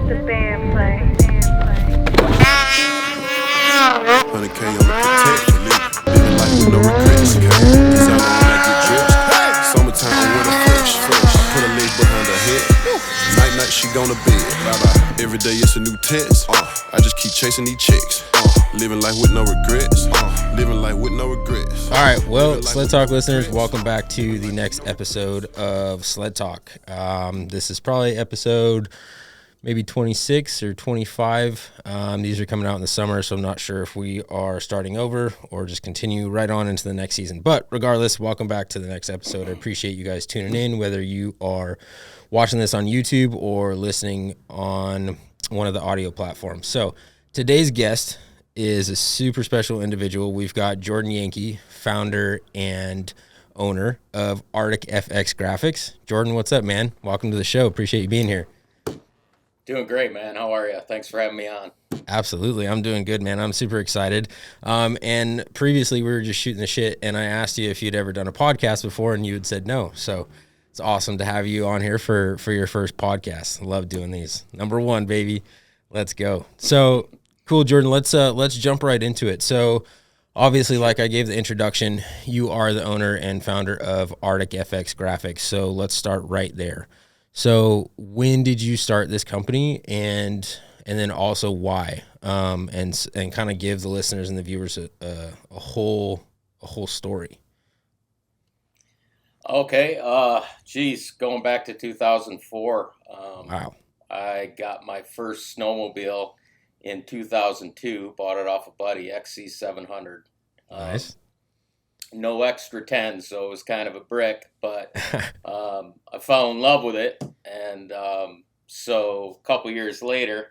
the band play. 100K on the protect, living life with no regrets. These out when I get dressed. Summertime, I'm with a fresh. Put a leg behind her head. Night, she gonna bed. Every day it's a new test. I just keep chasing these chicks. Living life with no regrets. Living life with no regrets. All right, well, Sled Talk listeners, welcome back to the next episode of Sled Talk. This is probably episode maybe 26 or 25. These are coming out in the summer, so I'm not sure if we are starting over or just continue right on into the next season. But regardless, welcome back to the next episode. I appreciate you guys tuning in, whether you are watching this on YouTube or listening on one of the audio platforms. So today's guest is a super special individual. We've got Jordan Yankee, founder and owner of ArcticFx Graphics. Jordan, what's up, man? Welcome to the show. Appreciate you being here. Doing great, man. How are you? Thanks for having me on. Absolutely. I'm doing good, man. I'm super excited. And previously we were just shooting the shit, and I asked you if you'd ever done a podcast before, and you had said no. So it's awesome to have you on here for your first podcast. I love doing these. Number one, baby. Let's go. So cool, Jordan. Let's jump right into it. So obviously, like I gave the introduction, you are the owner and founder of ArcticFx Graphics. So let's start right there. So when did you start this company, and then also why, and kind of give the listeners and the viewers a whole story. Okay. Going back to 2004. Wow. I got my first snowmobile in 2002. Bought it off a buddy, XC700. Nice. No extra 10, so it was kind of a brick, but I fell in love with it. And so a couple years later,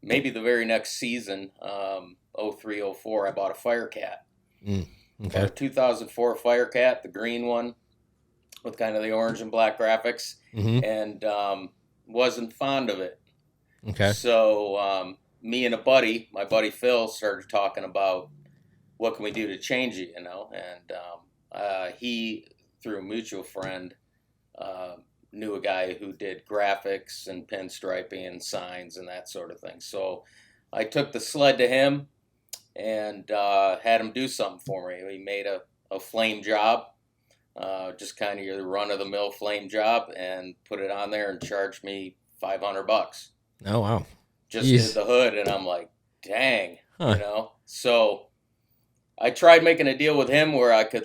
maybe the very next season, 03, 04, I bought a Firecat. Okay. A 2004 Firecat, the green one, with kind of the orange and black graphics, and wasn't fond of it. Okay. So me and my buddy Phil, started talking about what can we do to change it, and he, through a mutual friend, knew a guy who did graphics and pinstriping and signs and that sort of thing. So I took the sled to him and had him do something for me. He made a flame job, just kind of your run-of-the-mill flame job, and put it on there and charged me $500. Oh, wow. Just did the hood, and I'm like, dang, Huh. So I tried making a deal with him where I could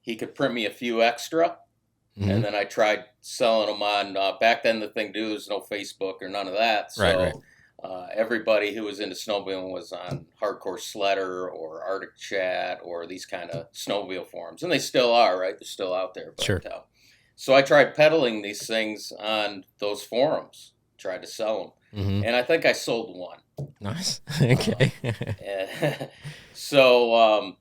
he could print me a few extra, and then I tried selling them on, back then the thing there was no Facebook or none of that. So Right. Everybody who was into snowmobiling was on Hardcore Sledder or Arctic Chat or these kind of snowmobile forums. And they still are, right? They're still out there. But, Sure. So I tried peddling these things on those forums, tried to sell them. And I think I sold one. Nice. Okay. So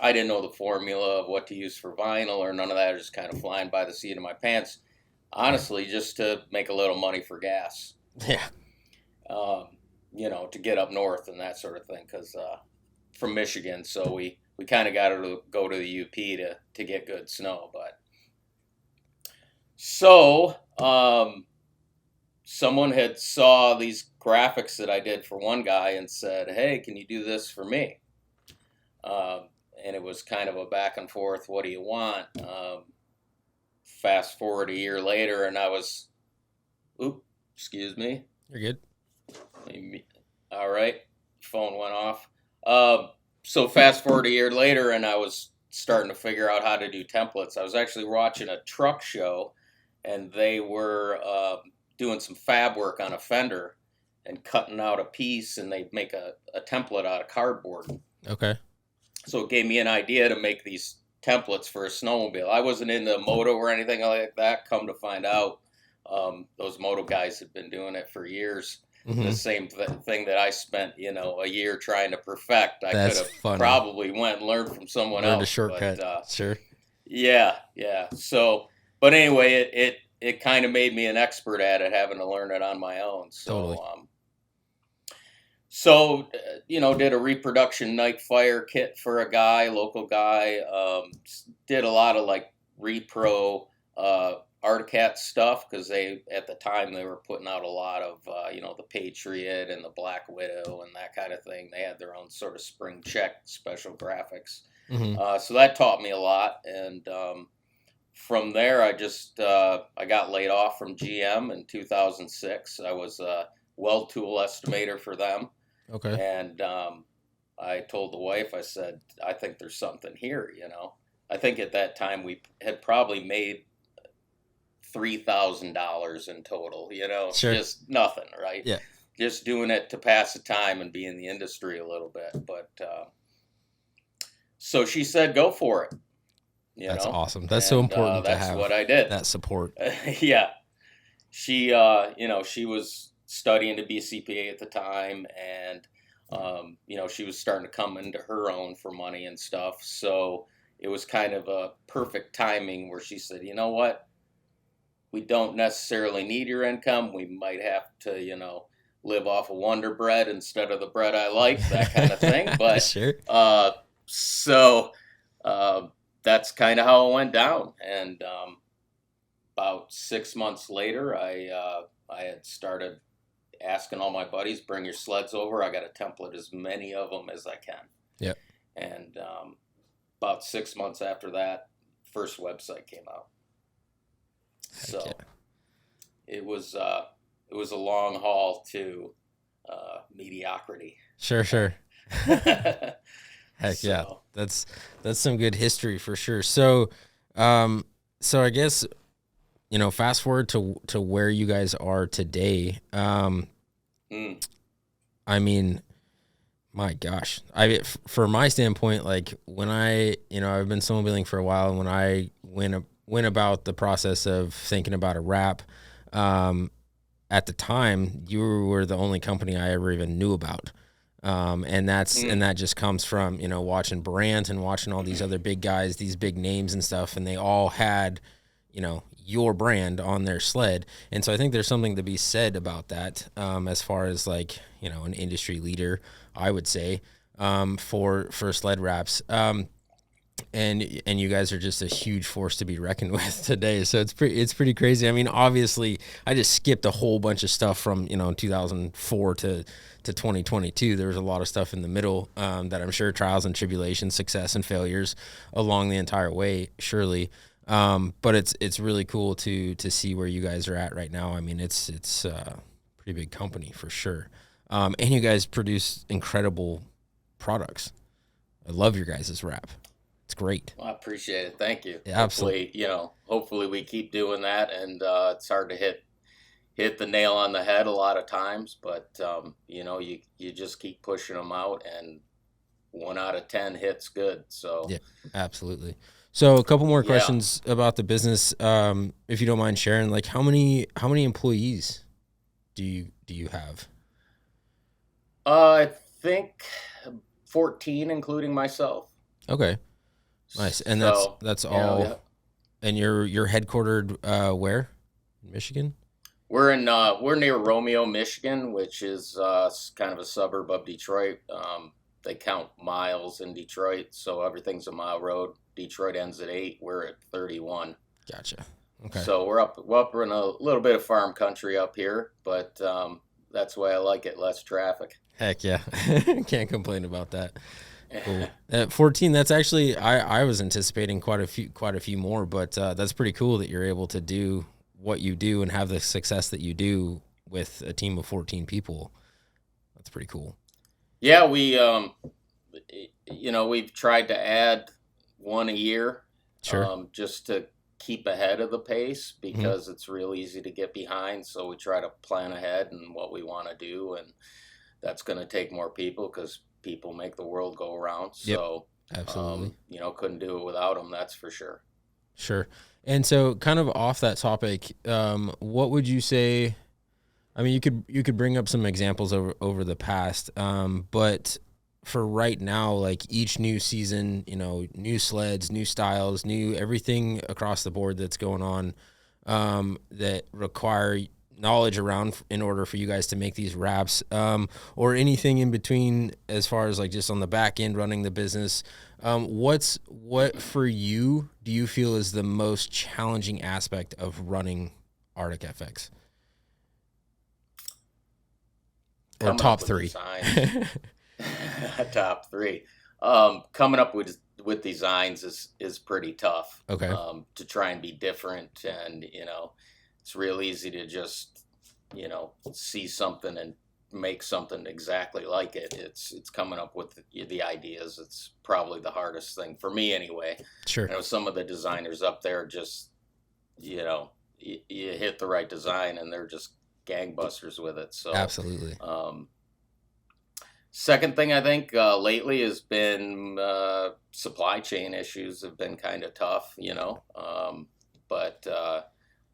I didn't know the formula of what to use for vinyl or none of that. I was just kind of flying by the seat of my pants, honestly, just to make a little money for gas. Yeah. To get up north and that sort of thing, because from Michigan, so we kind of got to go to the UP to get good snow. But so someone had saw these graphics that I did for one guy and said, hey, can you do this for me? And it was kind of a back and forth, what do you want? Fast forward a year later, and I was, excuse me. You're good. All right, phone went off. So fast forward a year later, and I was starting to figure out how to do templates. I was actually watching a truck show, and they were doing some fab work on a fender and cutting out a piece, and they'd make a template out of cardboard. Okay. So it gave me an idea to make these templates for a snowmobile. I wasn't into moto or anything like that. Come to find out, those moto guys had been doing it for years. The same thing that I spent, a year trying to perfect. I could have probably went and learned from someone else. Learned a shortcut. But, sure. Yeah. So, but anyway, it kind of made me an expert at it, having to learn it on my own. So, Totally. Did a reproduction night fire kit for a local guy. Did a lot of like repro Arctic stuff, because at the time they were putting out a lot of the Patriot and the Black Widow and that kind of thing. They had their own sort of spring check special graphics. So that taught me a lot, and from there I got laid off from GM in 2006. I was a weld tool estimator for them. Okay. And I told the wife, I said, I think there's something here, I think at that time we had probably made $3,000 in total, Sure. Just nothing, right? Yeah. Just doing it to pass the time and be in the industry a little bit. But so she said, go for it. That's awesome. That's so important to have. That's what I did. That support. Yeah. She, she was studying to be a CPA at the time, and, she was starting to come into her own for money and stuff. So it was kind of a perfect timing where she said, you know what? We don't necessarily need your income. We might have to, live off of Wonder Bread instead of the bread I like, that kind of thing. But sure. So that's kind of how it went down. And about 6 months later, I had started asking all my buddies, bring your sleds over. I got to template as many of them as I can. Yep. And about 6 months after that, first website came out. So it was a long haul to mediocrity. Sure. Heck yeah, that's some good history for sure. So, so I guess fast forward to where you guys are today. I mean, my gosh, for my standpoint, like when I've been snowmobiling for a while, and when I went about the process of thinking about a wrap, at the time you were the only company I ever even knew about. And that just comes from, watching Brandt and watching all these other big guys, these big names and stuff. And they all had, your brand on their sled. And so I think there's something to be said about that, as far as like, an industry leader, I would say, for sled wraps. And you guys are just a huge force to be reckoned with today. So it's pretty crazy. I mean, obviously I just skipped a whole bunch of stuff from, 2004 to 2022. There was a lot of stuff in the middle, that I'm sure trials and tribulations, success and failures along the entire way, surely. But it's really cool to see where you guys are at right now. I mean, it's a pretty big company for sure. And you guys produce incredible products. I love your guys' wrap. It's great. Well, I appreciate it. Thank you. Yeah, absolutely. Hopefully we keep doing that, and it's hard to hit the nail on the head a lot of times, but you just keep pushing them out, and 1 out of 10 hits good. So yeah, absolutely. So a couple more questions about the business, if you don't mind sharing. Like how many employees do you have? I think 14, including myself. Okay. Nice. And that's all. Yeah. And you're headquartered where? In Michigan? We're near Romeo, Michigan, which is kind of a suburb of Detroit. They count miles in Detroit, so everything's a mile road. Detroit ends at 8. We're at 31. Gotcha. Okay. So we're up in a little bit of farm country up here, but that's why I like it. Less traffic. Heck yeah. Can't complain about that. Cool. At 14, that's actually, I was anticipating quite a few more, but that's pretty cool that you're able to do what you do and have the success that you do with a team of 14 people. That's pretty cool. Yeah, we've tried to add one a year, sure, just to keep ahead of the pace, because it's real easy to get behind. So we try to plan ahead and what we want to do, and that's going to take more people because people make the world go around. So absolutely, couldn't do it without them. That's for sure. Sure. And so kind of off that topic, what would you say? I mean, you could bring up some examples over the past, but for right now, like each new season, new sleds, new styles, new everything across the board that's going on, that require knowledge around in order for you guys to make these wraps, or anything in between as far as like just on the back end running the business. What for you do you feel is the most challenging aspect of running ArcticFx? Or top three? Top three. Coming up with designs is pretty tough. Okay. To try and be different, and it's real easy to just see something and make something exactly like it. It's coming up with the ideas. It's probably the hardest thing for me anyway. Sure. Some of the designers up there just you hit the right design and they're just gangbusters with it. So absolutely. Second thing I think lately has been supply chain issues have been kind of tough, but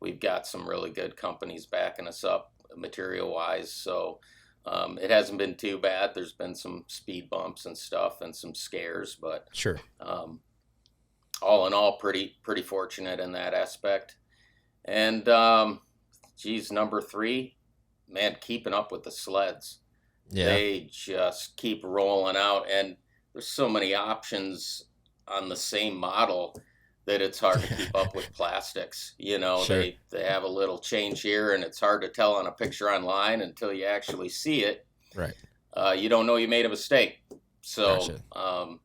we've got some really good companies backing us up material-wise, so it hasn't been too bad. There's been some speed bumps and stuff and some scares, but sure. All in all, pretty fortunate in that aspect. And number 3, man, keeping up with the sleds. Yeah. They just keep rolling out, and there's so many options on the same model that it's hard to keep up with plastics. Sure. They have a little change here, and it's hard to tell on a picture online until you actually see it. Right. You don't know you made a mistake. So, gotcha.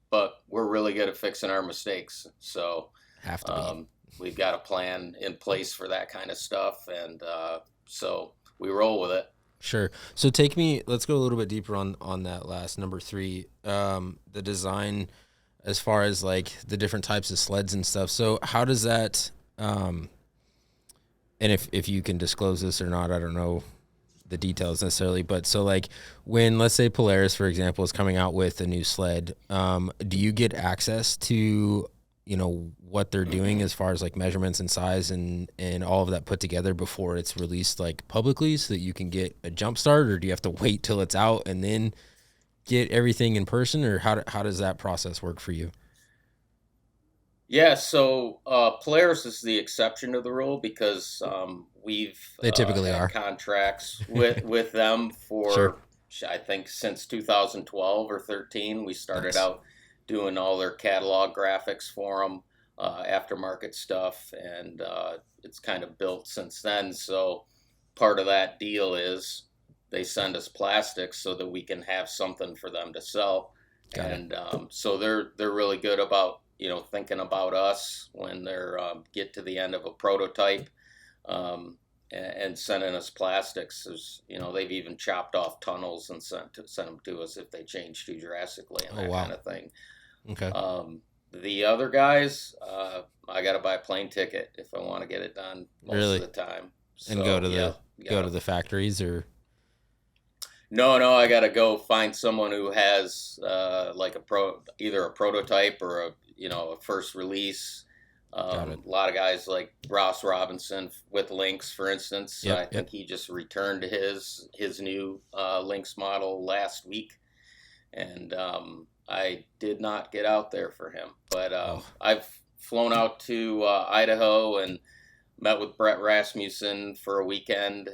But we're really good at fixing our mistakes. So have to be. We've got a plan in place for that kind of stuff, and so we roll with it. Sure. So let's go a little bit deeper on that last number 3, the design as far as like the different types of sleds and stuff. So how does that, and if you can disclose this or not, I don't know the details necessarily, but so like when, let's say Polaris, for example, is coming out with a new sled, do you get access to, what they're doing as far as like measurements and size and all of that put together before it's released like publicly so that you can get a jump start, or do you have to wait till it's out and then get everything in person, or how does that process work for you? Yeah, so Polaris is the exception to the rule because they typically had are contracts with them for sure. I think since 2012 or 13. We started Nice. out doing all their catalog graphics for them, aftermarket stuff, and it's kind of built since then. So part of that deal is they send us plastics so that we can have something for them to sell. Got it. And so they're really good about thinking about us when they're get to the end of a prototype, and sending us plastics. They've even chopped off tunnels and sent them to us if they change too drastically and that wow. kind of thing. Okay. The other guys, I got to buy a plane ticket if I want to get it done most Really? of the time. And So, go to yeah, the factories, or No, I got to go find someone who has like either a prototype or a first release. Got it. A lot of guys like Ross Robinson with Lynx, for instance. Yep, I think he just returned his new Lynx model last week, and I did not get out there for him. But I've flown out to Idaho and met with Brett Rasmussen for a weekend.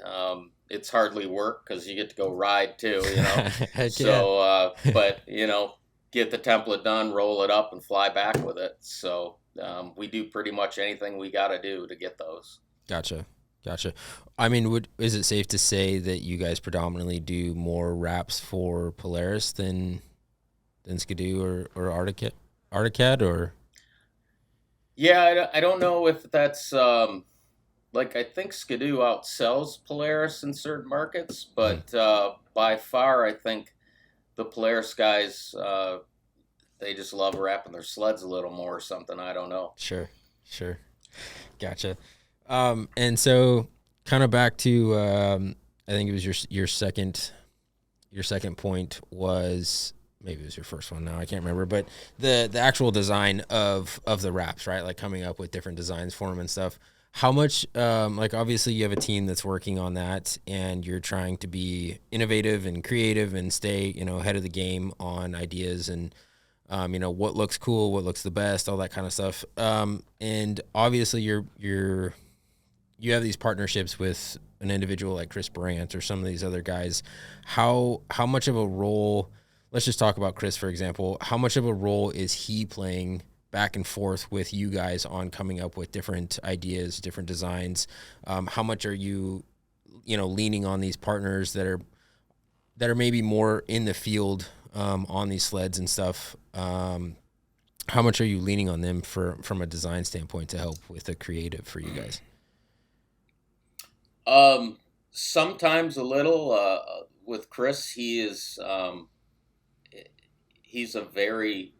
It's hardly work because you get to go ride too, Heck So, but get the template done, roll it up, and fly back with it. So we do pretty much anything we got to do to get those. Gotcha. I mean, is it safe to say that you guys predominantly do more wraps for Polaris than Skidoo or Arctic or? Yeah, I don't know if that's I think Skidoo outsells Polaris in certain markets, but by far I think the Polaris guys, they just love wrapping their sleds a little more or something. I don't know. Sure. Gotcha. And so kind of back to, I think it was your second point was, maybe it was your first one now, I can't remember, but the actual design of the wraps, right? Like coming up with different designs for them and stuff. How much, obviously you have a team that's working on that and you're trying to be innovative and creative and stay, ahead of the game on ideas and, what looks cool, what looks the best, all that kind of stuff. And obviously you have these partnerships with an individual like Chris Brandt or some of these other guys, how much of a role, let's just talk about Chris, for example, how much of a role is he playing back and forth with you guys on coming up with different ideas, different designs? How much are you, leaning on these partners that are maybe more in the field on these sleds and stuff? How much are you leaning on them from a design standpoint to help with the creative for you guys? Sometimes a little. With Chris, he's a very,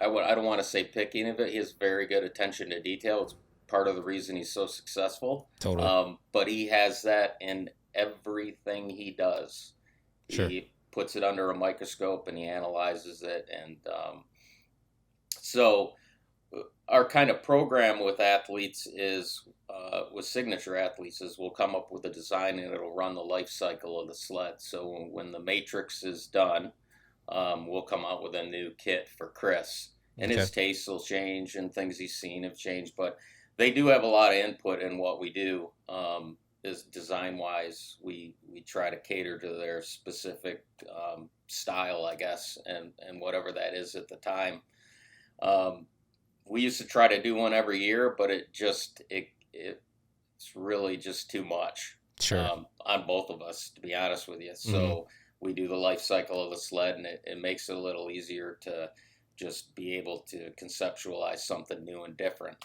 I don't want to say picky of it. He has very good attention to detail. It's part of the reason he's so successful. Totally. But he has that in everything he does. Sure. He puts it under a microscope and he analyzes it. And so our kind of program with athletes is, with signature athletes, is we'll come up with a design and it'll run the life cycle of the sled. So when the matrix is done, we'll come out with a new kit for Chris. And his tastes will change and things he's seen have changed. But they do have a lot of input in what we do. Is design-wise, we try to cater to their specific style, I guess, and whatever that is at the time. We used to try to do one every year, but it's really just too much. Sure. On both of us, to be honest with you. So we do the life cycle of the sled, and it makes it a little easier to just be able to conceptualize something new and different.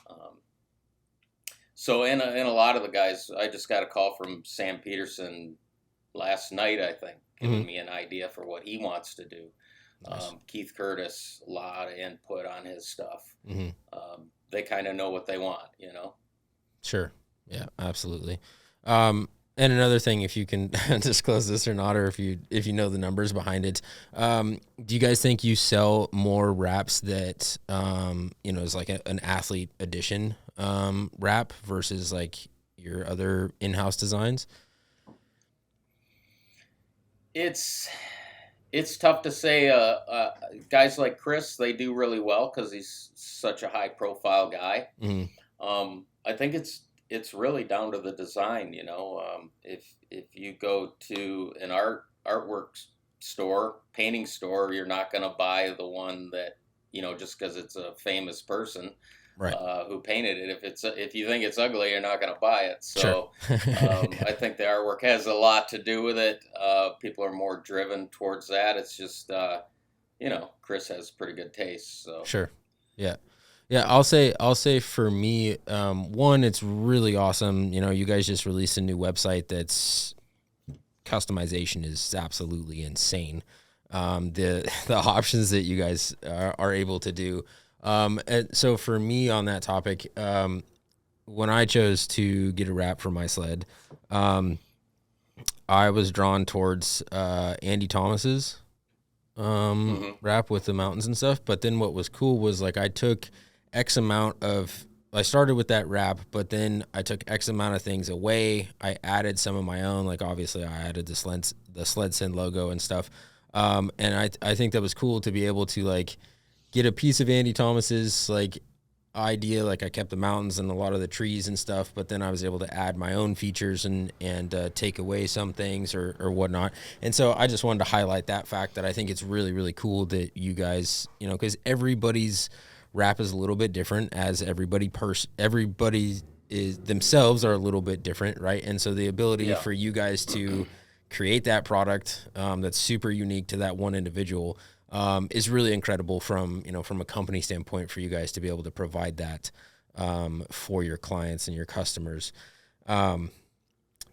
So in a lot of the guys, I just got a call from Sam Peterson last night, I think, giving me an idea for what he wants to do. Nice. Keith Curtis, a lot of input on his stuff. They kind of know what they want, Sure. Yeah, absolutely. And another thing, if you can disclose this or not, or if you know the numbers behind it, do you guys think you sell more wraps that, is like an athlete edition wrap versus like your other in-house designs? It's tough to say. Guys like Chris, they do really well because he's such a high-profile guy. I think it's really down to the design. If you go to an artwork store, painting store, you're not going to buy the one that just because it's a famous person. Right. Who painted it. If you think it's ugly, you're not going to buy it. So sure. I think the artwork has a lot to do with it. People are more driven towards that. It's just, Chris has pretty good taste. So sure. Yeah. Yeah. I'll say for me, one, it's really awesome. You guys just released a new website that's customization is absolutely insane. The options that you guys are able to do. And so for me on that topic, when I chose to get a wrap for my sled, I was drawn towards Andy Thomas's wrap with the mountains and stuff. But then what was cool was like I took X amount of, I started with that wrap, but then I took X amount of things away. I added some of my own, like obviously I added the SledSend logo and stuff. And I think that was cool to be able to like get a piece of Andy Thomas's like idea. Like I kept the mountains and a lot of the trees and stuff, but then I was able to add my own features and take away some things or whatnot. And so I just wanted to highlight that fact that I think it's really, really cool that you guys, because everybody's wrap is a little bit different, as everybody is themselves are a little bit different, right? And so the ability for you guys to create that product that's super unique to that one individual is really incredible from a company standpoint for you guys to be able to provide that for your clients and your customers.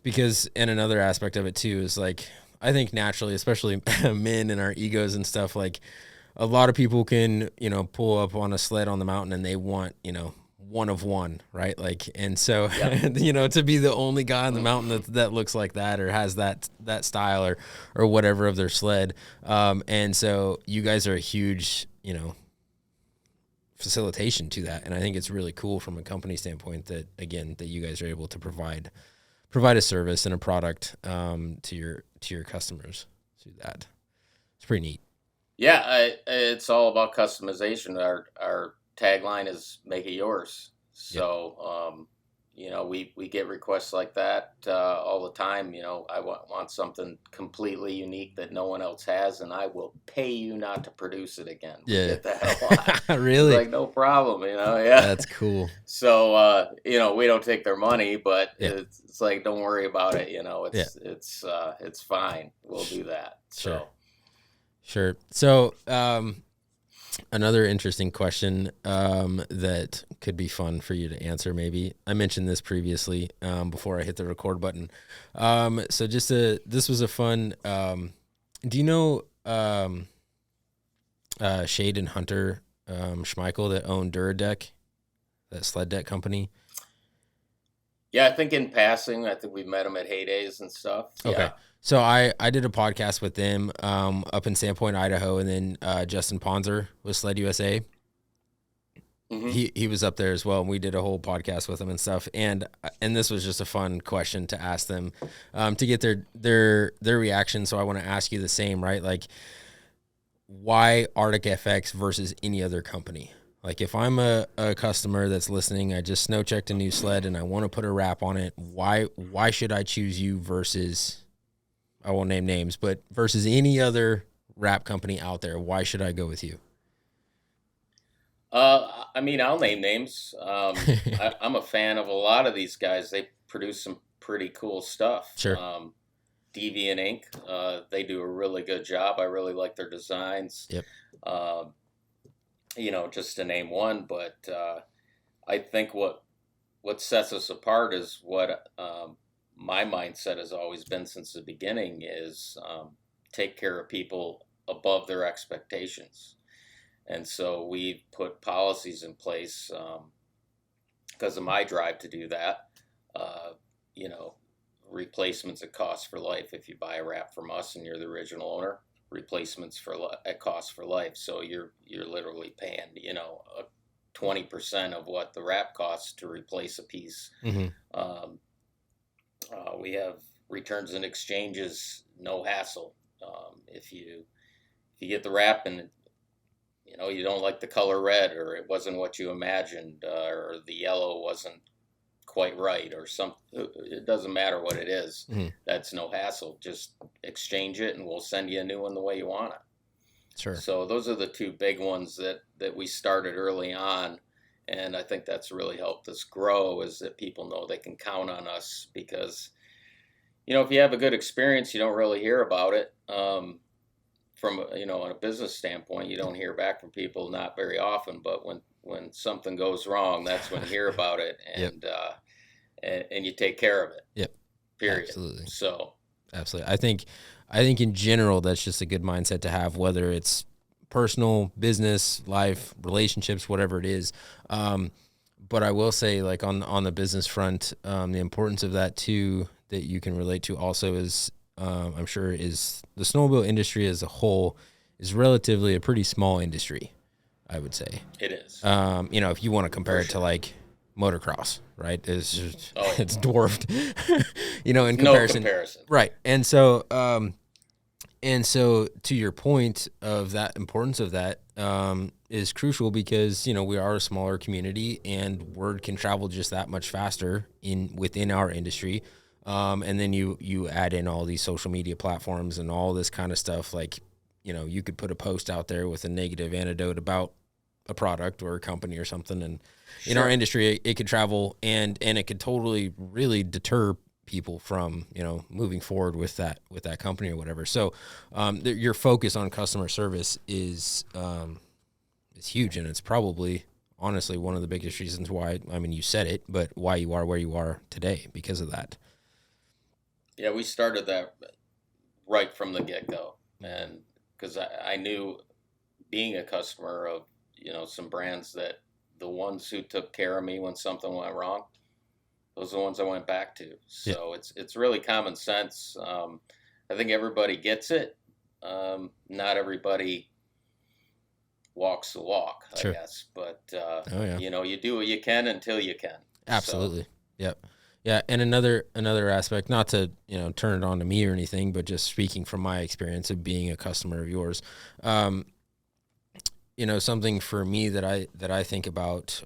Because, and another aspect of it too is like, I think naturally, especially men and our egos and stuff, like a lot of people can, pull up on a sled on the mountain and they want, one of one, right? Like, and so, to be the only guy on the mountain that looks like that or has that style or whatever of their sled. And so you guys are a huge, facilitation to that. And I think it's really cool from a company standpoint that you guys are able to provide a service and a product, to your customers through that. It's pretty neat. Yeah. It's all about customization. Our tagline is "Make it yours." So, we get requests like that all the time. I want something completely unique that no one else has, and I will pay you not to produce it again. We get that a lot. Really? It's like, no problem, yeah. That's cool. So, we don't take their money, but it's like, don't worry about it. It's fine. We'll do that. Sure. So, another interesting question that could be fun for you to answer, maybe. I mentioned this previously before I hit the record button. So this was a fun. Do you know Shade and Hunter Schmeichel that own Duradeck, that sled deck company? Yeah, I think in passing, I think we've met them at heydays and stuff. Okay. Yeah. So I did a podcast with them up in Sandpoint, Idaho, and then Justin Ponzer with Sled USA. Mm-hmm. He was up there as well, and we did a whole podcast with him and stuff. And this was just a fun question to ask them to get their reaction. So I want to ask you the same, right? Like, why ArcticFx versus any other company? Like, if I'm a customer that's listening, I just snow checked a new sled and I want to put a wrap on it. Why should I choose you versus, I won't name names, but versus any other wrap company out there? Why should I go with you? I'll name names. I'm a fan of a lot of these guys. They produce some pretty cool stuff. Sure. Deviant Ink, they do a really good job. I really like their designs. Yep. Just to name one, but I think what sets us apart is what my mindset has always been since the beginning is take care of people above their expectations. And so we put policies in place because of my drive to do that. Replacements at cost for life. If you buy a wrap from us and you're the original owner, replacements at cost for life. So you're literally paying 20% of what the wrap costs to replace a piece. Mm-hmm. We have returns and exchanges, no hassle. If you get the wrap and you don't like the color red, or it wasn't what you imagined, or the yellow wasn't quite right, or something, it doesn't matter what it is. Mm-hmm. That's no hassle. Just exchange it and we'll send you a new one the way you want it. Sure. So those are the two big ones that we started early on, and I think that's really helped us grow, is that people know they can count on us, because if you have a good experience, you don't really hear about it. From on a business standpoint, you don't hear back from people not very often, but when something goes wrong, that's when you hear about it, and and you take care of it. Yep. Period. Absolutely. So absolutely. I think in general that's just a good mindset to have, whether it's personal, business, life, relationships, whatever it is. But I will say, like, on the business front, the importance of that too, that you can relate to also is, I'm sure, is the snowmobile industry as a whole is relatively a pretty small industry, I would say. It is. If you want to compare it to like motocross, right? It's just, it's dwarfed, in comparison. No comparison. Right. And so to your point of that importance of that, is crucial, because, we are a smaller community and word can travel just that much faster within our industry. And then you add in all these social media platforms and all this kind of stuff. Like, you could put a post out there with a negative anecdote about a product or a company or something. And in our industry, it could travel and it could totally really deter people from, moving forward with that company or whatever. So, your focus on customer service is huge. And it's probably, honestly, one of the biggest reasons why, you said it, but why you are where you are today, because of that. Yeah, we started that right from the get-go, and because I knew, being a customer of some brands, that the ones who took care of me when something went wrong, those are the ones I went back to. So it's really common sense. I think everybody gets it. Not everybody walks the walk, I guess, but you do what you can until you can. Absolutely. So. Yep. Yeah, and another aspect, not to turn it on to me or anything, but just speaking from my experience of being a customer of yours, something for me that I think about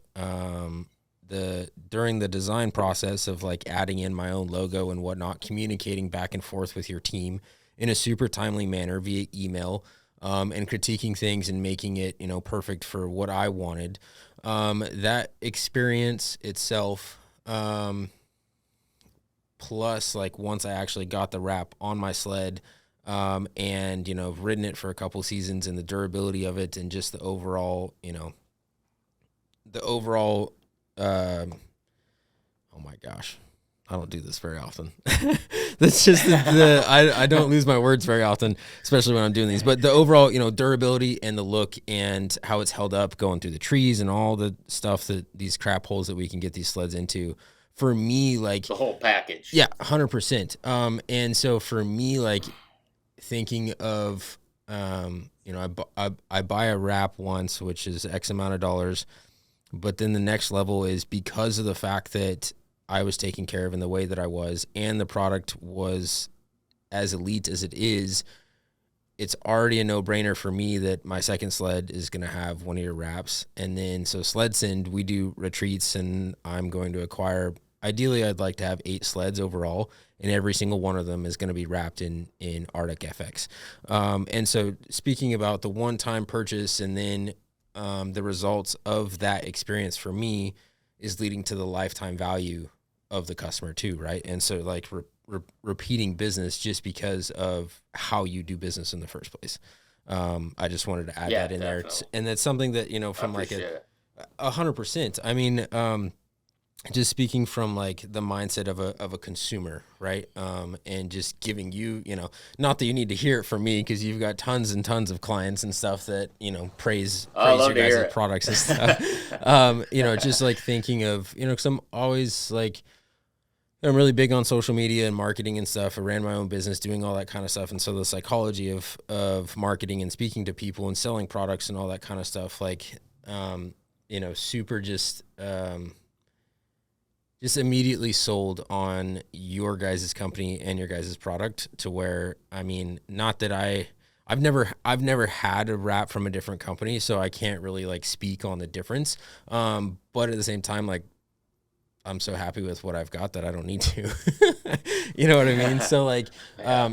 during the design process of like adding in my own logo and whatnot, communicating back and forth with your team in a super timely manner via email, and critiquing things and making it, perfect for what I wanted. That experience itself, plus like once I actually got the wrap on my sled, and, ridden it for a couple seasons, and the durability of it and just the overall, oh my gosh, I don't do this very often. That's just I don't lose my words very often, especially when I'm doing these, but the overall, durability and the look and how it's held up going through the trees and all the stuff that these crap holes that we can get these sleds into, for me, like the whole package. Yeah, 100%. And so for me, like thinking of, I buy a wrap once, which is X amount of dollars, but then the next level is because of the fact that I was taken care of in the way that I was, and the product was as elite as it is, it's already a no-brainer for me that my second sled is going to have one of your wraps. And then, so SledSend, we do retreats, and I'm going to acquire, ideally I'd like to have 8 sleds overall, and every single one of them is going to be wrapped in ArcticFx. And so speaking about the one-time purchase and then the results of that experience for me is leading to the lifetime value of the customer too, right? And so like repeating business just because of how you do business in the first place. I just wanted to add that in definitely. there. And that's something that, from like 100%. I mean, just speaking from like the mindset of a consumer, right? And just giving you, not that you need to hear it from me, because you've got tons and tons of clients and stuff that, praise your guys' products and stuff. Just like thinking of, because I'm always like, I'm really big on social media and marketing and stuff. I ran my own business doing all that kind of stuff. And so the psychology of marketing and speaking to people and selling products and all that kind of stuff, like, super just immediately sold on your guys' company and your guys' product, to where, I mean, not that I've never had a wrap from a different company, so I can't really like speak on the difference. But at the same time, like, I'm so happy with what I've got that I don't need to, you know what I mean? So like,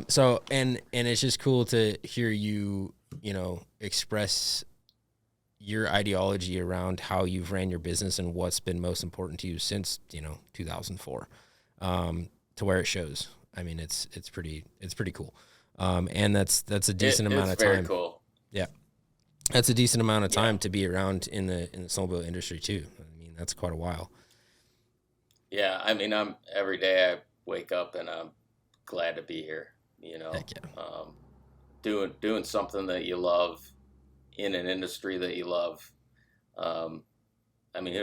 so, and it's just cool to hear you, express your ideology around how you've ran your business and what's been most important to you since, 2004, to where it shows. I mean, it's pretty cool. And that's a decent amount of time. Very cool. Yeah. That's a decent amount of time to be around in the snowmobile industry too. I mean, that's quite a while. Yeah. I mean, every day I wake up and I'm glad to be here, Heck yeah. Doing something that you love in an industry that you love. I mean,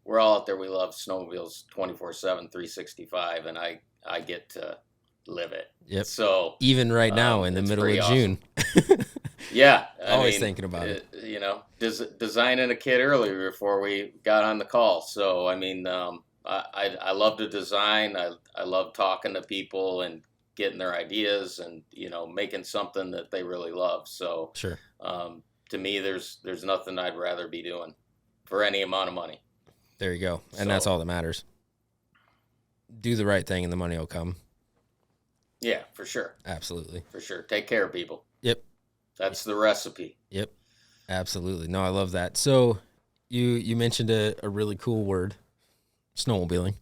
we're all out there. We love snowmobiles 24/7, 365, and I get to live it. Yep. So even right now in the middle of June. Yeah. Always thinking about it. Designing a kit earlier before we got on the call. So, I mean, I love to design. I love talking to people and getting their ideas and, making something that they really love. So sure. To me, there's nothing I'd rather be doing for any amount of money. There you go. And that's all that matters. Do the right thing and the money will come. Yeah, for sure. Absolutely. For sure. Take care of people. Yep. That's the recipe. Yep. Absolutely. No, I love that. So you mentioned a really cool word, snowmobiling.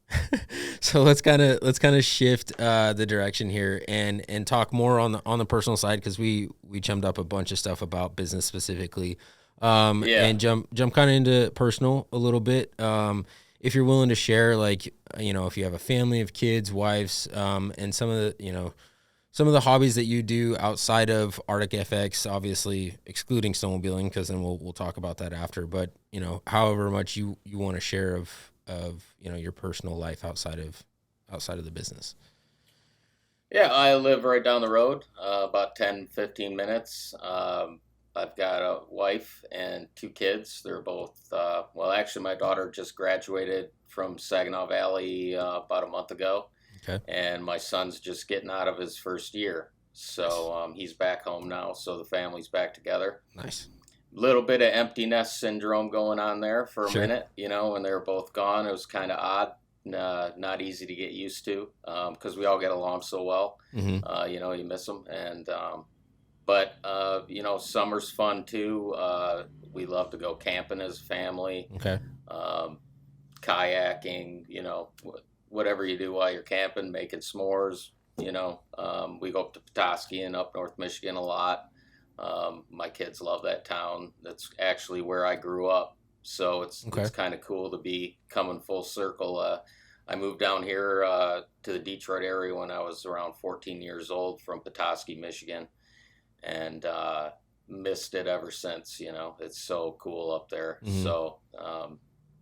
So let's kind of shift the direction here and talk more on the personal side, because we chummed up a bunch of stuff about business specifically. And jump kind of into personal a little bit. If you're willing to share, like, if you have a family of kids, wives, and some of the hobbies that you do outside of ArcticFx, obviously excluding snowmobiling, because then we'll talk about that after. But however much you want to share of your personal life outside of the business. Yeah, I live right down the road, about 10-15 minutes. I've got a wife and 2 kids. They're both, actually my daughter just graduated from Saginaw Valley about a month ago. Okay. And my son's just getting out of his first year. So he's back home now. So the family's back together. Nice. little bit of empty nest syndrome going on there for a Sure. minute, when they were both gone. It was kind of odd, not easy to get used to, because we all get along so well. Mm-hmm. You miss them, but summer's fun too. We love to go camping as a family, Okay. kayaking, whatever you do while you're camping, making s'mores. We go up to Petoskey and up North Michigan a lot. My kids love that town. That's actually where I grew up. So it's kind of cool to be coming full circle. I moved down here to the Detroit area when I was around 14 years old from Petoskey, Michigan, and missed it ever since. It's so cool up there. Mm-hmm.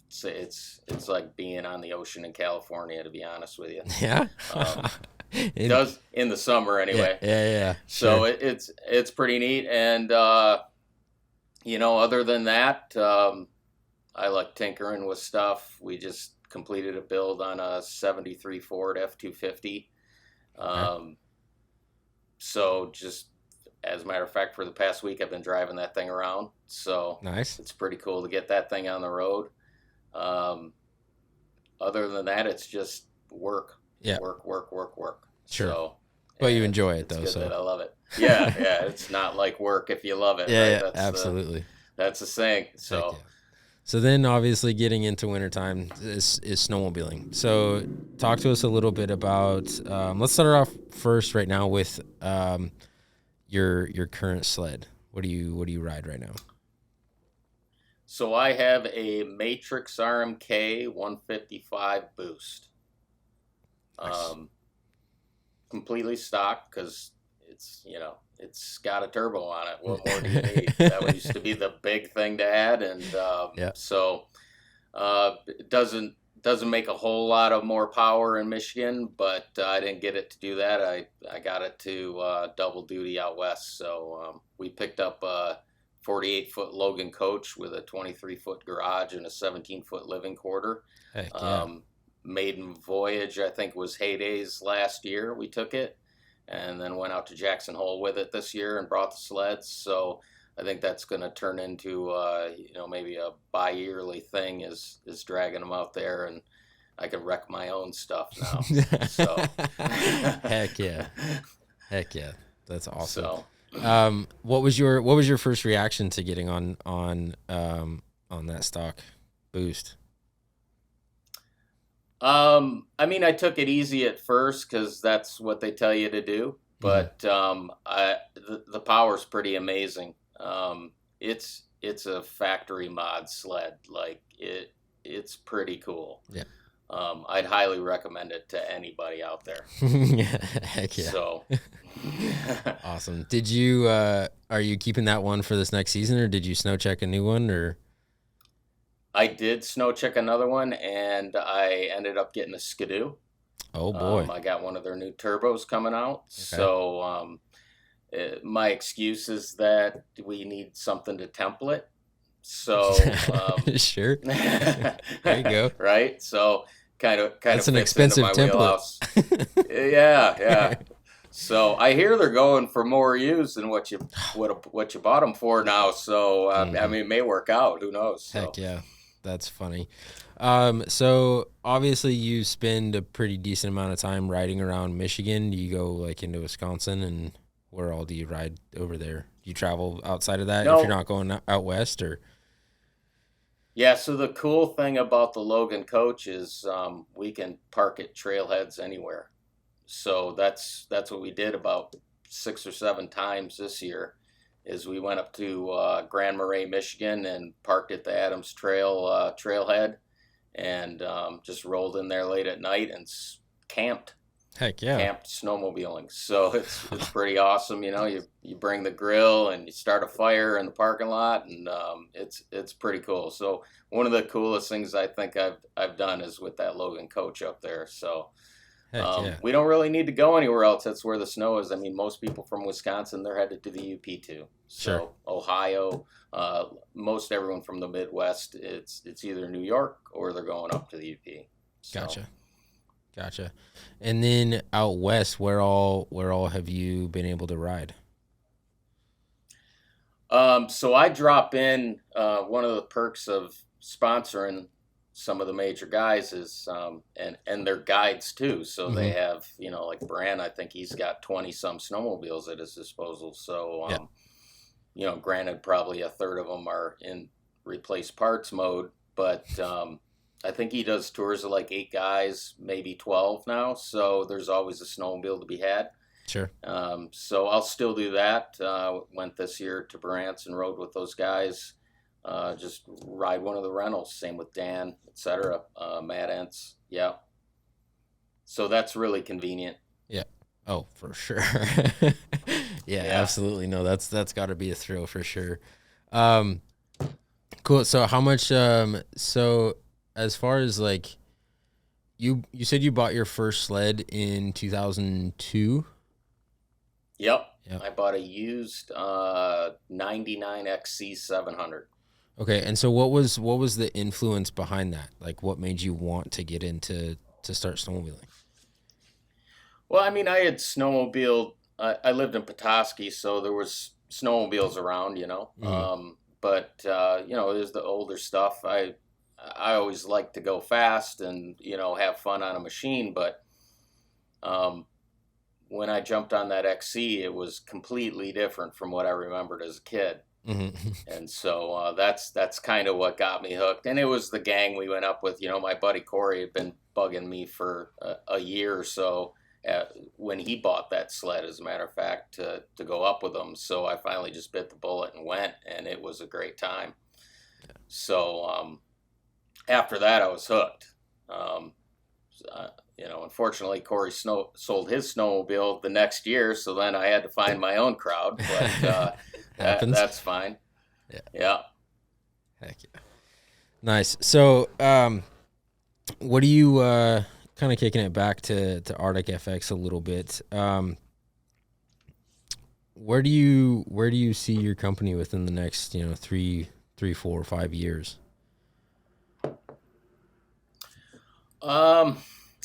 So it's like being on the ocean in California, to be honest with you. Yeah. It does in the summer anyway. Yeah. So sure. it's pretty neat. And, other than that, I like tinkering with stuff. We just completed a build on a 73 Ford F-250. So just as a matter of fact, for the past week, I've been driving that thing around. So Nice. it's pretty cool to get that thing on the road. Other than that, it's just work. Yeah. Work. Sure. So, But you enjoy it, it's though, good so. that I love it. Yeah. It's not like work if you love it. Yeah, right? absolutely. That's the saying. So. Heck yeah. So then, obviously, getting into wintertime is snowmobiling. So, talk to us a little bit about. Let's start off first right now with your current sled. What do you ride right now? So I have a Matrix RMK 155 Boost. Nice. Completely stock because it's got a turbo on it. What more do you need? That used to be the big thing to add, and so it doesn't make a whole lot of more power in Michigan, but I didn't get it to do that. I got it to double duty out west. So we picked up a 48-foot Logan coach with a 23-foot garage and a 17-foot living quarter. Heck yeah. Maiden voyage, I think, was Heydays last year. We took it and then went out to Jackson Hole with it this year and brought the sleds. So I think that's going to turn into maybe a bi-yearly thing is dragging them out there, and I can wreck my own stuff now. So Heck yeah, that's awesome. So what was your first reaction to getting on that stock Boost? I took it easy at first because that's what they tell you to do. But the power's pretty amazing. It's a factory mod sled. Like it's pretty cool. Yeah. I'd highly recommend it to anybody out there. Heck yeah. So awesome. Did you are you keeping that one for this next season, or did you snow check a new one, or? I did snow check another one, and I ended up getting a Skidoo. Oh boy! I got one of their new turbos coming out. Okay. So my excuse is that we need something to template. So sure, there you go. Right. So kind of that's an expensive template. Yeah. So I hear they're going for more used than what you bought them for now. So it may work out. Who knows? So. Heck yeah. That's funny. So obviously you spend a pretty decent amount of time riding around Michigan. Do you go like into Wisconsin, and where all do you ride over there? Do you travel outside of that if you're not going out west, or? Yeah. So the cool thing about the Logan coach is we can park at trailheads anywhere. So that's what we did about 6 or 7 times this year. Is we went up to Grand Marais, Michigan, and parked at the Adams Trail trailhead, and just rolled in there late at night and camped. Heck yeah! Camped snowmobiling. So it's pretty awesome. You bring the grill and you start a fire in the parking lot, and it's pretty cool. So one of the coolest things I think I've done is with that Logan coach up there. So. We don't really need to go anywhere else. That's where the snow is. Most people from Wisconsin, they're headed to the UP too. So sure. Ohio, most everyone from the Midwest, it's either New York or they're going up to the UP. So. Gotcha. And then out west, where all have you been able to ride? So I drop in, one of the perks of sponsoring some of the major guys is, and their guides too. So they Mm-hmm. have, like Brand, I think he's got 20 some snowmobiles at his disposal. So, Yeah. granted, probably a third of them are in replace parts mode, but, I think he does tours of like 8 guys, maybe 12 now. So there's always a snowmobile to be had. Sure. So I'll still do that. Went this year to Brant's and rode with those guys. Just ride one of the rentals. Same with Dan, etc. Matt Entz. Yeah. So that's really convenient. Yeah. Oh, for sure. Yeah, Yeah. absolutely. No, that's got to be a thrill for sure. Cool. So how much? So as far as like you said you bought your first sled in 2002. Yep. Yep. I bought a used 99 XC 700. Okay, and so what was the influence behind that? Like, what made you want to get into to start snowmobiling? Well, I mean, I had snowmobiled. I lived in Petoskey, so there was snowmobiles around, Mhm. But there's the older stuff. I always like to go fast and have fun on a machine. But um, when I jumped on that XC, it was completely different from what I remembered as a kid. Mhm. And so that's kind of what got me hooked. And it was the gang we went up with. My buddy Corey had been bugging me for a year or so when he bought that sled, as a matter of fact, to go up with him. So I finally just bit the bullet and went, and it was a great time. So after that, I was hooked. Unfortunately, Corey sold his snowmobile the next year, so then I had to find my own crowd. But Happens. that's fine. Yeah. Yeah. Heck yeah. Nice. So, what do you kind of kicking it back to ArcticFx a little bit? Where do you see your company within the next 3, 4, 5 years?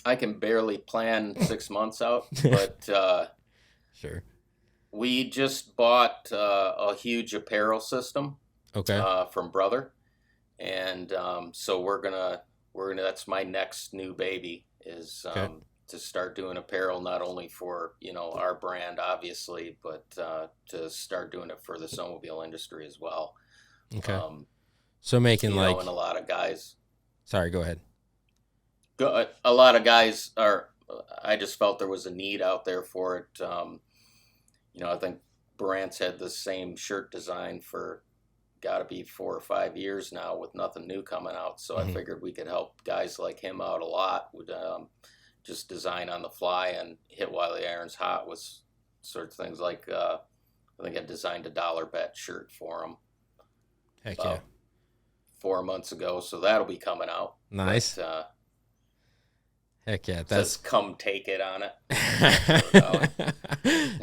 I can barely plan 6 months out, but Sure. we just bought a huge apparel system Okay. from Brother, and so we're gonna that's my next new baby is Okay. to start doing apparel not only for our brand obviously, but to start doing it for the snowmobile industry as well. Okay. Um, So making like, and a lot of guys. sorry, go ahead. A lot of guys are. I just felt there was a need out there for it. I think Brant's had the same shirt design for got to be 4 or 5 years now with nothing new coming out. So I Mhm. figured we could help guys like him out a lot with just design on the fly and hit while the iron's hot with sort of things like I think I designed a dollar bet shirt for him Heck about yeah. 4 months ago. So that'll be coming out. Nice. But, Heck yeah. says That's "come take it" on it.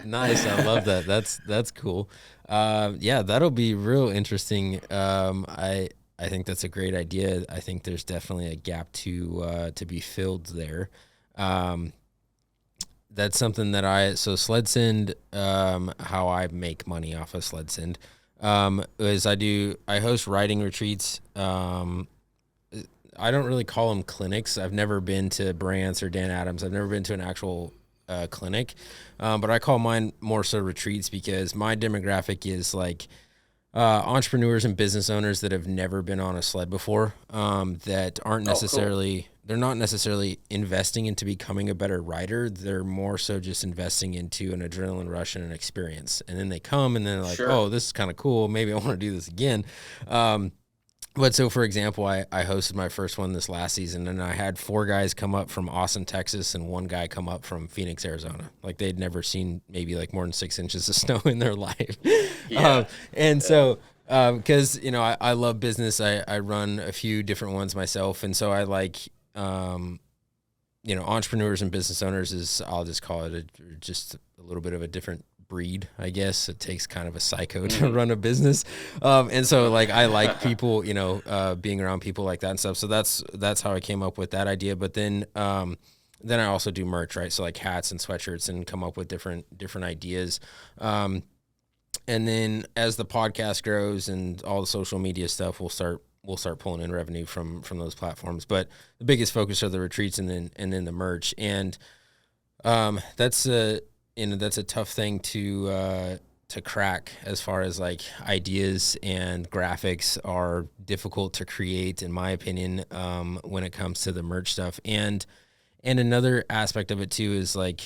nice. I love that. That's cool. Yeah, that'll be real interesting. I think that's a great idea. I think there's definitely a gap to be filled there. That's something that so SledSend, how I make money off of SledSend, is I host riding retreats. I don't really call them clinics. I've never been to Brant's or Dan Adams. I've never been to an actual clinic, but I call mine more so retreats because my demographic is like entrepreneurs and business owners that have never been on a sled before, that aren't necessarily, they're not necessarily investing into becoming a better rider. They're more so just investing into an adrenaline rush and an experience. And then they come and they're like, Sure. oh, this is kind of cool. Maybe I want to do this again. But so, for example, I hosted my first one this last season, and I had 4 guys come up from Austin, Texas, and 1 guy come up from Phoenix, Arizona. Like they'd never seen maybe like more than 6 inches of snow in their life. Yeah. And so, because I love business, I run a few different ones myself, and so I like entrepreneurs and business owners is, I'll just call it just a little bit of a different breed, I guess. It takes kind of a psycho to run a business. And so like, I like people, being around people like that and stuff. So that's how I came up with that idea. But then I also do merch, right? So like hats and sweatshirts and come up with different ideas. And then as the podcast grows and all the social media stuff, we'll start pulling in revenue from those platforms. But the biggest focus are the retreats and then the merch. And that's a tough thing to crack, as far as like ideas, and graphics are difficult to create, in my opinion, when it comes to the merch stuff. And another aspect of it too is like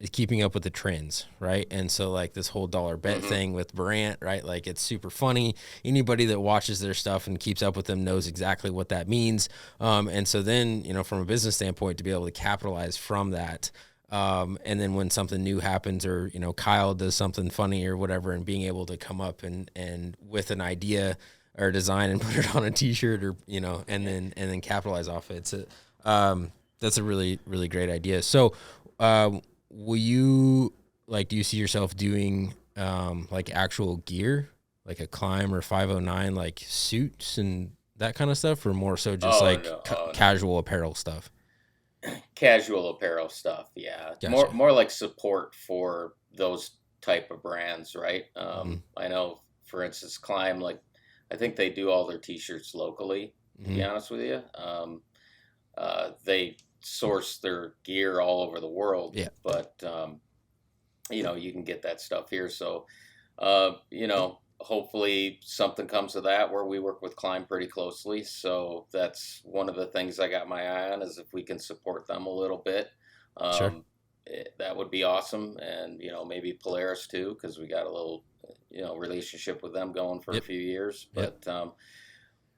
is keeping up with the trends, right? And so like this whole dollar bet thing with Brant, right? Like it's super funny. Anybody that watches their stuff and keeps up with them knows exactly what that means. And so then, from a business standpoint, to be able to capitalize from that. And then when something new happens, or, Kyle does something funny or whatever, and being able to come up and with an idea or design and put it on a t-shirt, or, and then capitalize off it. So, that's a really, really great idea. So, will you, do you see yourself doing, like actual gear, like a Climb or 509, like suits and that kind of stuff, or more so just casual apparel stuff? Casual apparel stuff, yeah. Gotcha. More like support for those type of brands, right? I know, for instance, Climb, like I think they do all their t-shirts locally, to be honest with you. They source their gear all over the world, but you can get that stuff here. So hopefully something comes of that, where we work with Climb pretty closely. So that's one of the things I got my eye on, is if we can support them a little bit. Sure. That would be awesome. And maybe Polaris too, because we got a little relationship with them going for a few years. But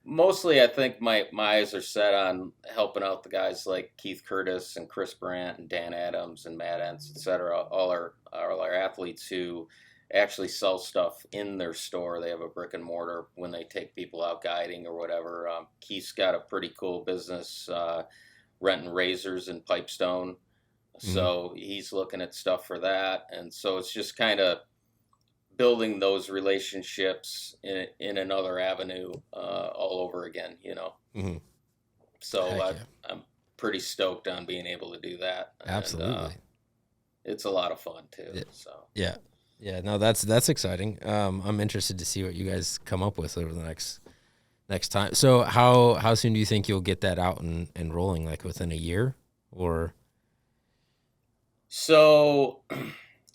mostly I think my eyes are set on helping out the guys like Keith Curtis and Chris Brandt and Dan Adams and Matt Entz, etc. All our athletes who actually sell stuff in their store. They have a brick and mortar when they take people out guiding or whatever. Keith's got a pretty cool business, renting razors in Pipestone. So he's looking at stuff for that. And so it's just kind of building those relationships in another avenue all over again, So I'm pretty stoked on being able to do that. Absolutely. And, it's a lot of fun too. So yeah, no, that's exciting. I'm interested to see what you guys come up with over the next time. So how soon do you think you'll get that out and rolling? Like within a year, or? So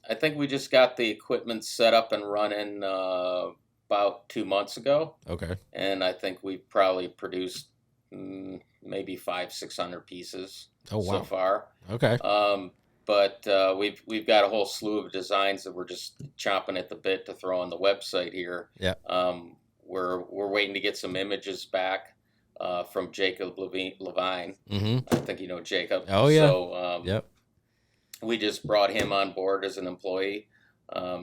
I think we just got the equipment set up and running about 2 months ago. Okay. And I think we've probably produced maybe 500-600 pieces so far. Okay. But we've got a whole slew of designs that we're just chomping at the bit to throw on the website here. Yeah. We're waiting to get some images back from Jacob Levine. Mm-hmm. I think you know Jacob. Oh yeah. So we just brought him on board as an employee.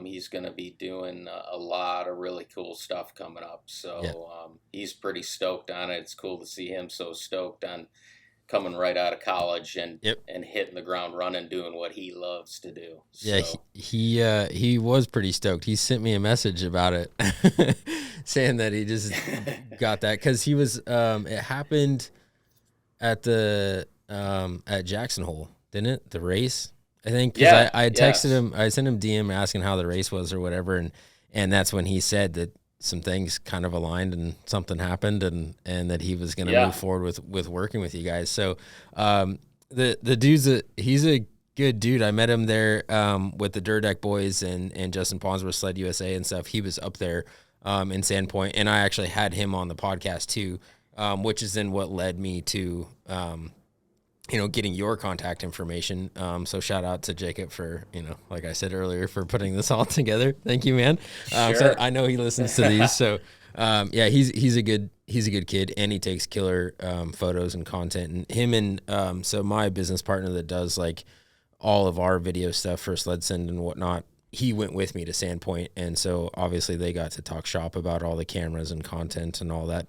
He's going to be doing a lot of really cool stuff coming up. So he's pretty stoked on it. It's cool to see him so stoked on coming right out of college and hitting the ground running, doing what he loves to do. Yeah, so. He was pretty stoked. He sent me a message about it, saying that he just got that because he was. It happened at the at Jackson Hole, didn't it? The race, I think. Because I texted him. I sent him DM asking how the race was or whatever, and that's when he said that some things kind of aligned and something happened and that he was going to move forward with working with you guys. So, the dude's he's a good dude. I met him there, with the Durdeck boys and Justin Ponsworth Sled USA and stuff. He was up there, in Sandpoint, and I actually had him on the podcast too, which is then what led me to, getting your contact information. So shout out to Jacob for, like I said earlier, for putting this all together. Thank you, man. Sure. So I know he listens to these. So, he's a good kid, and he takes killer, photos and content, and him and, so my business partner that does like all of our video stuff for SledSend and whatnot, he went with me to Sandpoint. And so obviously they got to talk shop about all the cameras and content and all that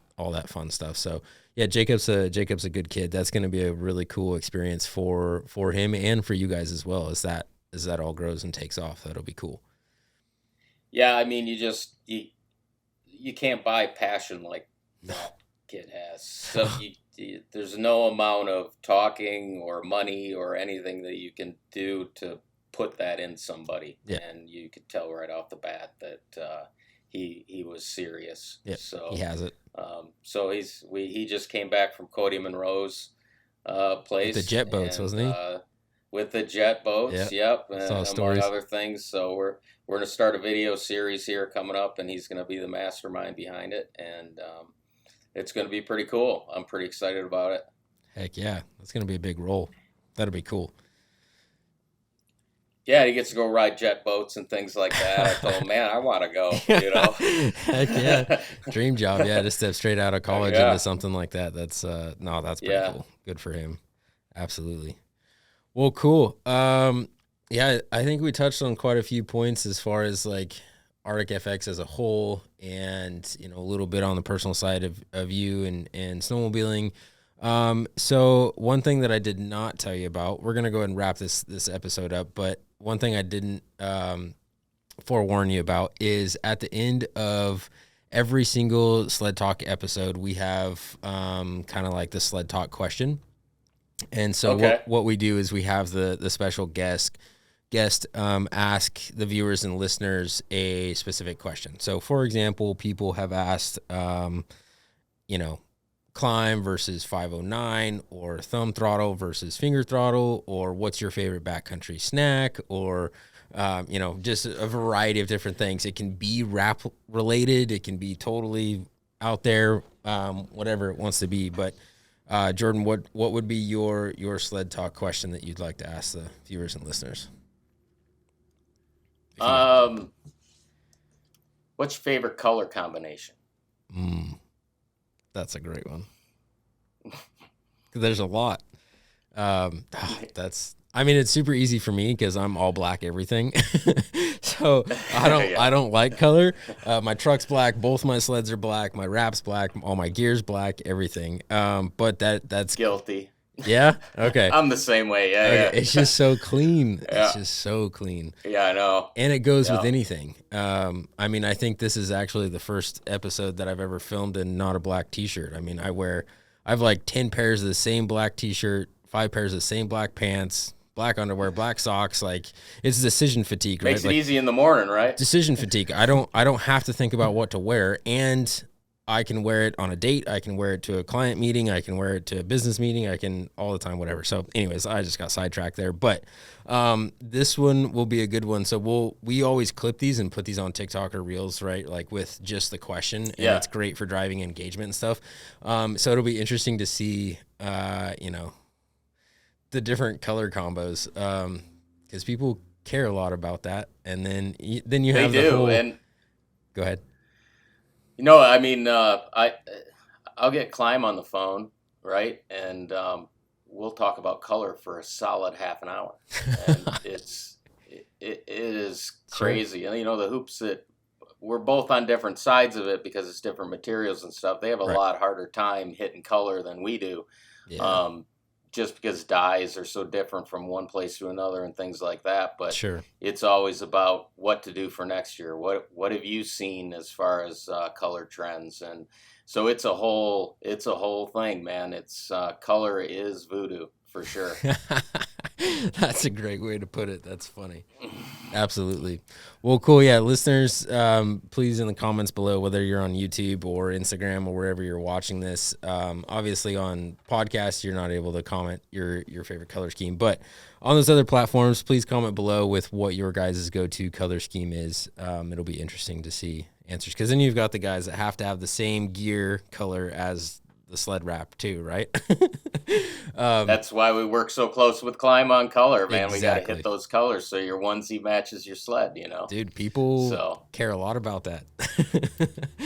fun stuff. So yeah, Jacob's a good kid. That's going to be a really cool experience for him and for you guys as well, as that all grows and takes off. That'll be cool. Yeah. I mean, you can't buy passion like that kid has. So there's no amount of talking or money or anything that you can do to put that in somebody, Yeah. and you could tell right off the bat that he was serious. Yeah, So he has it. So he just came back from Cody Monroe's place. With the jet boats, wasn't he? With the jet boats, yep, Saw among stories. other things. So we're going to start a video series here coming up, and he's going to be the mastermind behind it, and it's going to be pretty cool. I'm pretty excited about it. Heck yeah, that's going to be a big role. That'll be cool. Yeah, he gets to go ride jet boats and things like that. I told him, man, I want to go, you know. Heck yeah. Dream job, yeah, to step straight out of college into something like that. That's that's pretty cool. Good for him. Absolutely. Well, cool. Yeah, I think we touched on quite a few points as far as like ArcticFx as a whole, and you know, a little bit on the personal side of you and snowmobiling. So one thing that I did not tell you about, we're gonna go ahead and wrap this episode up, but one thing I didn't forewarn you about is at the end of every single Sled Talk episode, we have kind of like the Sled Talk question. And so what we do is we have the special guest ask the viewers and listeners a specific question. So for example, people have asked, you know, climb versus 509, or thumb throttle versus finger throttle, or what's your favorite backcountry snack, or you know, just a variety of different things. It can be rap related, it can be totally out there, whatever it wants to be. But Jordan, what would be your Sled Talk question that you'd like to ask the viewers and listeners? What's your favorite color combination? That's a great one. There's a lot. I mean, it's super easy for me because I'm all black everything. So I don't like color. My truck's black. Both my sleds are black. My wrap's black. All my gear's black. Everything. But that's guilty. Yeah. Okay. I'm the same way. Yeah. Okay. Yeah. It's just so clean. It's just so clean. Yeah, I know. And it goes with anything. I mean, I think this is actually the first episode that I've ever filmed in not a black t-shirt. I mean, I have like 10 pairs of the same black t-shirt, 5 pairs of the same black pants, black underwear, black socks. Like, it's decision fatigue, right? Makes it easy in the morning, right? Decision fatigue. I don't have to think about what to wear, and I can wear it on a date. I can wear it to a client meeting. I can wear it to a business meeting. I can all the time, whatever. So anyways, I just got sidetracked there, but this one will be a good one. So we always clip these and put these on TikTok or Reels, right? Like with just the question, and it's great for driving engagement and stuff. So it'll be interesting to see, you know, the different color combos, because people care a lot about that. And then you have the whole, and go ahead. You know, I mean, I'll get Climb on the phone, right? And we'll talk about color for a solid half an hour. And it is crazy. And, you know, the hoops that we're both on different sides of it because it's different materials and stuff. They have a lot harder time hitting color than we do. Yeah. Just because dyes are so different from one place to another and things like that. But it's always about what to do for next year. What have you seen as far as color trends? And so it's a whole thing, man. It's color is voodoo for sure. That's a great way to put it. That's funny. Absolutely. Well, cool. Yeah, listeners, please in the comments below, whether you're on YouTube or Instagram or wherever you're watching this. Obviously on podcasts, you're not able to comment your favorite color scheme, but on those other platforms, please comment below with what your guys' go-to color scheme is. It'll be interesting to see answers, because then you've got the guys that have to have the same gear color as the sled wrap too, right? That's why we work so close with Climb on color, man. Exactly. We got to hit those colors so your onesie matches your sled, you know. Dude, people care a lot about that.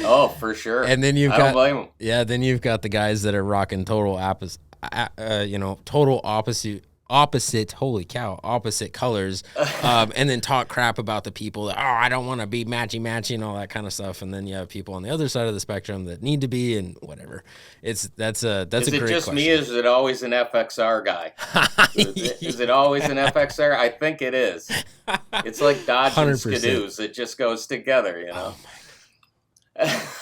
Oh, for sure. And then I don't blame them. Yeah, then you've got the guys that are rocking total opposite colors, and then talk crap about the people that, I don't want to be matchy and all that kind of stuff. And then you have people on the other side of the spectrum that need to be, and whatever. That's a great question. Is it just me? Is it always an FXR guy? Is it always an FXR? I think it is. It's like Dodge and 100%. Skidoos. It just goes together, you know.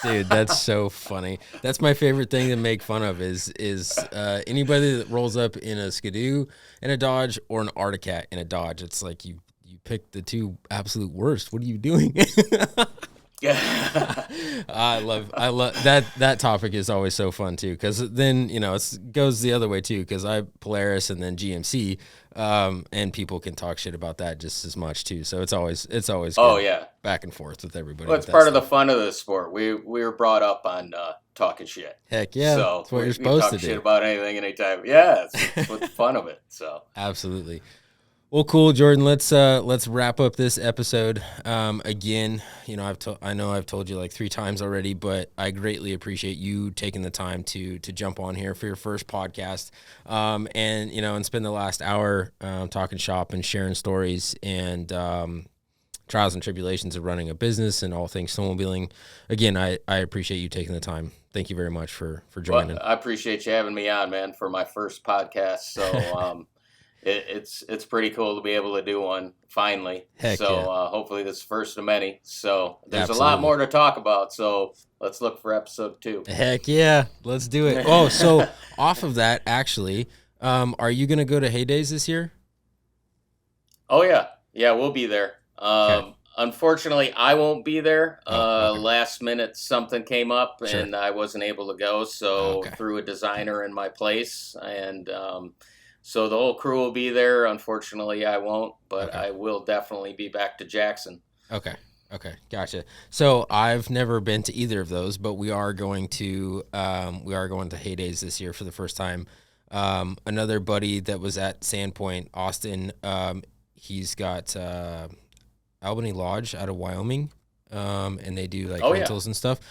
Dude, that's so funny. That's my favorite thing to make fun of is anybody that rolls up in a Skidoo in a Dodge or an Arctic in a Dodge. It's like you you picked the two absolute worst. What are you doing? Yeah. I love that topic is always so fun too, because then it goes the other way too, because I Polaris and then GMC, and people can talk shit about that just as much too. So it's always Oh good yeah, back and forth with everybody. well, it's part of the fun of the sport. We were brought up on talking shit. Heck yeah, so that's what you're we supposed talk to do. shit about anything, anytime. Yeah, it's what's the fun of it. So Absolutely. Well, cool, Jordan. Let's wrap up this episode. Again, I know I've told you like 3 times already, but I greatly appreciate you taking the time to jump on here for your first podcast, and spend the last hour talking shop and sharing stories and trials and tribulations of running a business and all things snowmobiling. Again, I appreciate you taking the time. Thank you very much for joining. Well, I appreciate you having me on, man, for my first podcast. So. It's pretty cool to be able to do one finally. Heck so yeah. Hopefully this is the first of many. So there's Absolutely. a lot more to talk about. So let's look for episode 2. Heck yeah, let's do it. Oh, so off of that, actually, are you gonna go to Heydays this year? Oh yeah, we'll be there. Okay. Unfortunately, I won't be there. Okay. Last minute something came up Sure. and I wasn't able to go. So Okay. through a designer in my place, and so the whole crew will be there. Unfortunately, I won't, but Okay. I will definitely be back to Jackson. Okay, gotcha. So I've never been to either of those, but we are going to Heydays this year for the first time. Another buddy that was at Sandpoint, Austin, he's got Albany Lodge out of Wyoming, and they do like rentals and stuff.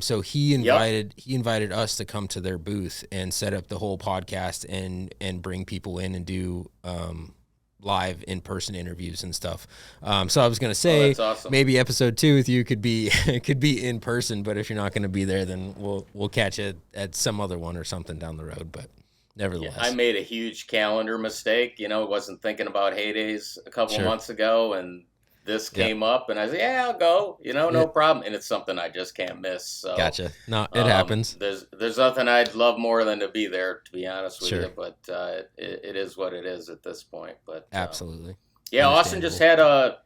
So he invited us to come to their booth and set up the whole podcast and bring people in and do live in-person interviews and stuff. So I was gonna say, that's awesome. Maybe episode 2 with you could be in person, but if you're not gonna be there, then we'll catch it at some other one or something down the road. But nevertheless, I made a huge calendar mistake. Wasn't thinking about Heydays a couple Sure. months ago, and this came up, and I said, "Yeah, I'll go." No problem. And it's something I just can't miss. So, gotcha. No, it happens. There's nothing I'd love more than to be there, to be honest with Sure. you. But it is what it is at this point. But Absolutely. yeah, Austin just had a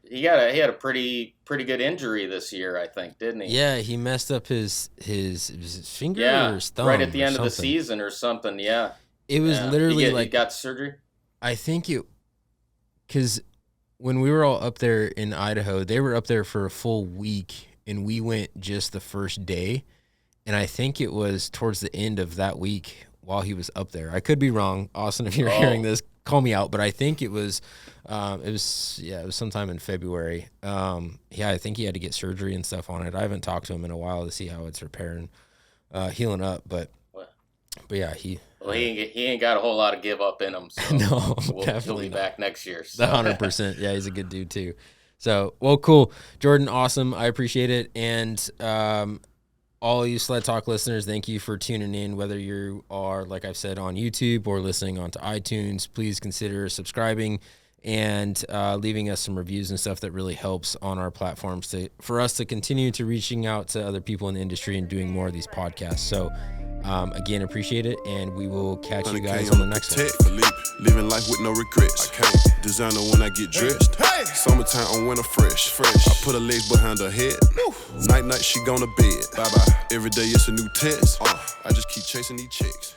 pretty good injury this year, I think, didn't he? Yeah, he messed up his finger or his thumb right at the or end of the something. season or something. Yeah, It was literally he like got surgery. I think because when we were all up there in Idaho, they were up there for a full week, and we went just the first day. And I think it was towards the end of that week while he was up there. I could be wrong, Austin. If you're hearing this, call me out. But I think it was sometime in February. I think he had to get surgery and stuff on it. I haven't talked to him in a while to see how it's repairing, healing up. But yeah, he ain't got a whole lot of give up in him. So no, he'll definitely be not. back next year. So. 100%. Yeah, he's a good dude too. So, well, cool. Jordan, awesome. I appreciate it. And all you Sled Talk listeners, thank you for tuning in. Whether you are, like I've said, on YouTube or listening onto iTunes, please consider subscribing and leaving us some reviews and stuff. That really helps on our platforms for us to continue to reaching out to other people in the industry and doing more of these podcasts. So, again, appreciate it, and we will catch you guys on the next one. Living life with no regrets. I can't designer when I get dressed. Summertime on winter fresh. I put her legs behind her head. Night she gone to bed. Bye bye. Every day it's a new test. I just keep chasing these chicks.